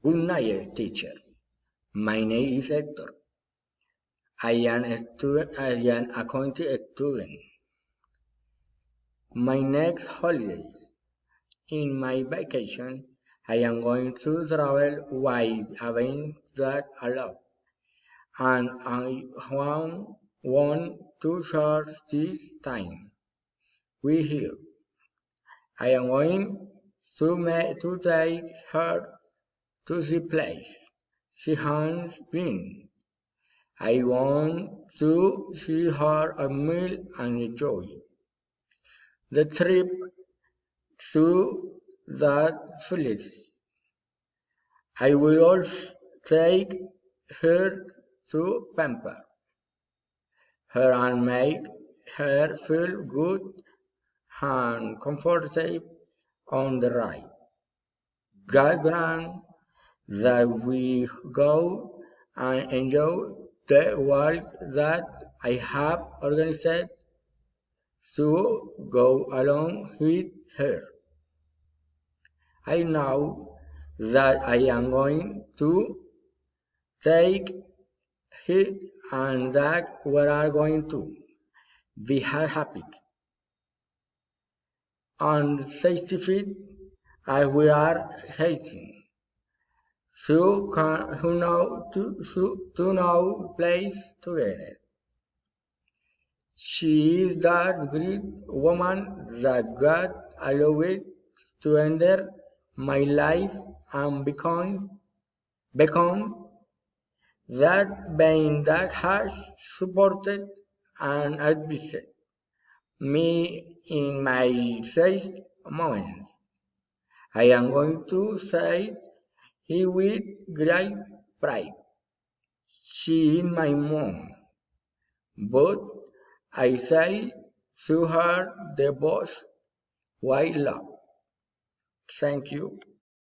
Good night, teacher. My name is Hector. I am a accounting student. My next holidays. In my vacation, I am going to travel wide events that I love, and I want to share this time with you. I am going to take her to the place she has been. I want to see her a meal and enjoy the trip to that village. I will also take her to pamper her and make her feel good and comfortable on the ride. God grant that we go and enjoy the walk that I have organized to go along with her. I know that I am going to take it and that we are going to be happy and satisfied as we are hating. So can who know to know place together. She is that great woman that God allowed to enter my life and become that being that has supported and advised me in my saddest moments. I am going to say it with great pride. She is my mom, but I say to her the boss why love. Thank you.